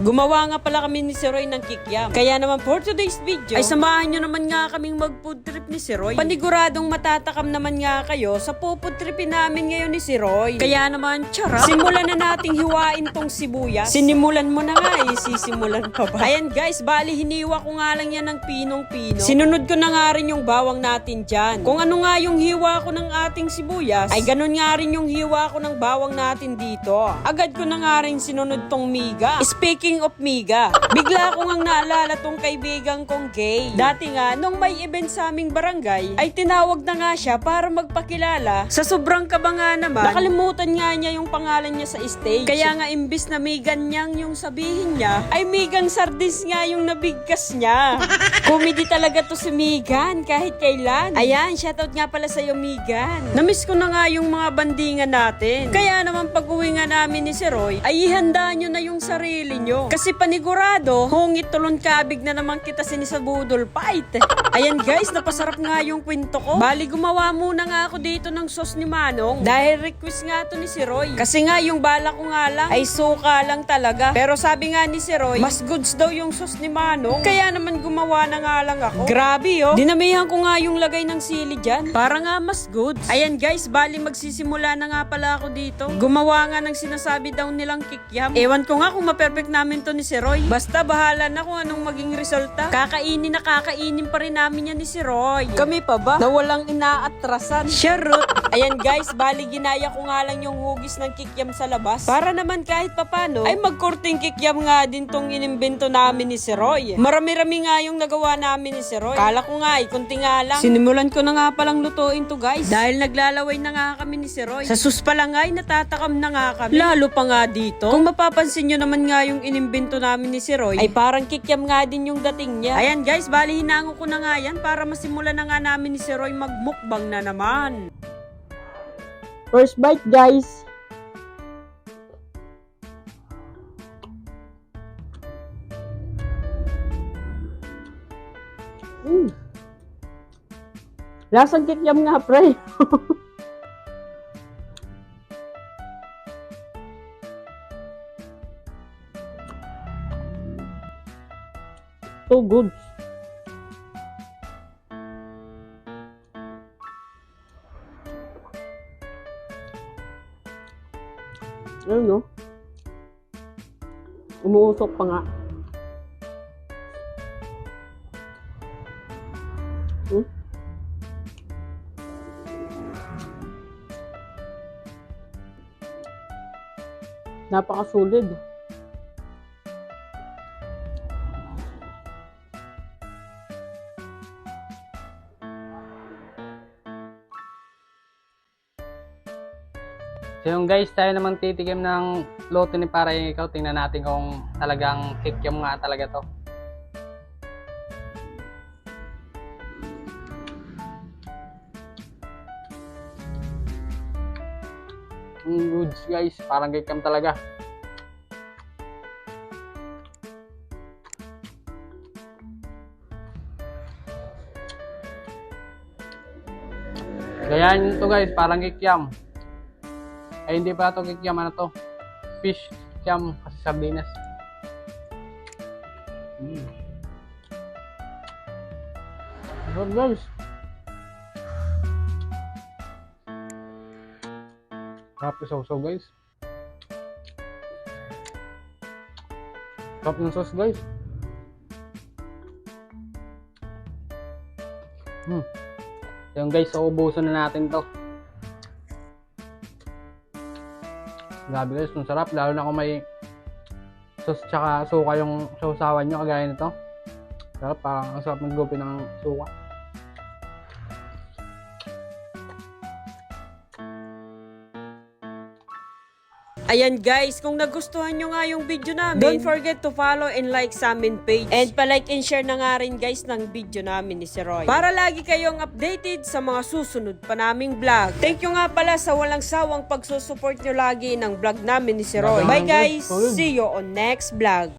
Gumawa nga pala kami ni si Roy ng kikiam. Kaya naman for today's video, ay samahan nyo naman nga kaming mag-food trip ni si Roy. Paniguradong matatakam naman nga kayo sa food tripin namin ngayon ni si Roy. Kaya naman, charot, simulan na nating hiwain tong sibuyas. Sinimulan mo na nga eh, sisimulan pa ba? Ayan guys, bali hiniwa ko nga lang yan ng pinong-pino. Sinunod ko na nga rin yung bawang natin dyan. Kung ano nga yung hiwa ko ng ating sibuyas, ay ganun nga rin yung hiwa ko ng bawang natin dito. Agad ko na nga rin sinunod tong miga. Speaking of miga, bigla ko ngang naalala tong kaibigan kong gay. Dati nga, nung may event sa aming barangay, ay tinawag na nga siya para magpakilala. Sa sobrang kaba nga naman, nakalimutan nga niya yung pangalan niya sa stage. Kaya nga imbis na Megan niyang yung sabihin niya, ay Megan Sardis nga yung nabigkas niya. Comedy talaga to si Megan kahit kailan. Ayan, shoutout nga pala sa'yo Megan. Namiss ko na nga yung mga bandingan natin. Kaya naman pag-uwi nga namin ni si Roy, ay ihanda nyo na yung sarili nyo. Kasi panigurado, hungit tulon kabig na naman kita sinisabudol fight. Ayan guys, napasarap nga yung kwento ko. Bali gumawa muna nga ako dito ng sauce ni Manong. Dahil request nga to ni si Roy. Kasi nga yung bala ko nga lang ay suka lang talaga. Pero sabi nga ni si Roy, mas goods daw yung sauce ni Manong. Kaya naman gumawa na nga lang ako. Grabe oh. Dinamihan ko nga yung lagay ng sili dyan. Para nga mas goods. Ayan guys, bali magsisimula na nga pala ako dito. Gumawa nga ng sinasabi daw nilang kikiam. Ewan ko nga kung ma-perfect namin to ni si Roy. Basta bahala na kung anong maging resulta. Kakainin pa rin namin yan ni si Roy. Kami pa ba? Na walang inaatrasan. Charot. Ayan guys, bali ginaya ko nga lang yung hugis ng kikiam sa labas. Para naman kahit papano, ay magkorting kikiam nga din tong inimbento namin ni si Roy. Marami-rami nga yung nagawa namin ni si Roy. Kala ko nga ay kunti nga lang. Sinimulan ko na nga palang lutuin to guys. Dahil naglalaway na nga kami ni si Roy. Sa sus pa lang ay natatakam na nga kami. Lalo pa nga dito. Kung mapapansin nyo naman nga yung inimbento namin ni si Roy, ay parang kikiam nga din yung dating niya. Ayan guys, bali hinango ko na nga yan para masimulan na nga namin ni si Roy magmukbang na naman. First bite guys. Lasang kikiam nga pre. So good. Ayun no? Umuusok pa nga. Napakasulid. So yung guys, tayo naman titikim ng loto ni Parang Ikaw. Tingnan natin kung talagang kikiam nga talaga to. Goods guys, parang kikiam talaga. Ganyan to guys, parang kikiam. Ay hindi pa ito kikiam, ano to? Fish kikiam kasi sardinas. Good guys. Sarap yung sauce guys. Sarap ng sauce guys. Yung guys, uubusan na natin to. Grabe guys, ang sarap. Lalo na kung may sauce tsaka suka yung sausawan nyo kagaya nito. Sarap, parang ang sarap mag-gupi ng suka. Ayan guys, kung nagustuhan nyo nga yung video namin, don't forget to follow and like sa amin page. And pa-like and share na nga rin guys ng video namin ni si Roy. Para lagi kayong updated sa mga susunod pa naming vlog. Thank you nga pala sa walang sawang pagsusupport nyo lagi ng vlog namin ni si Roy. Bye guys! See you on next vlog.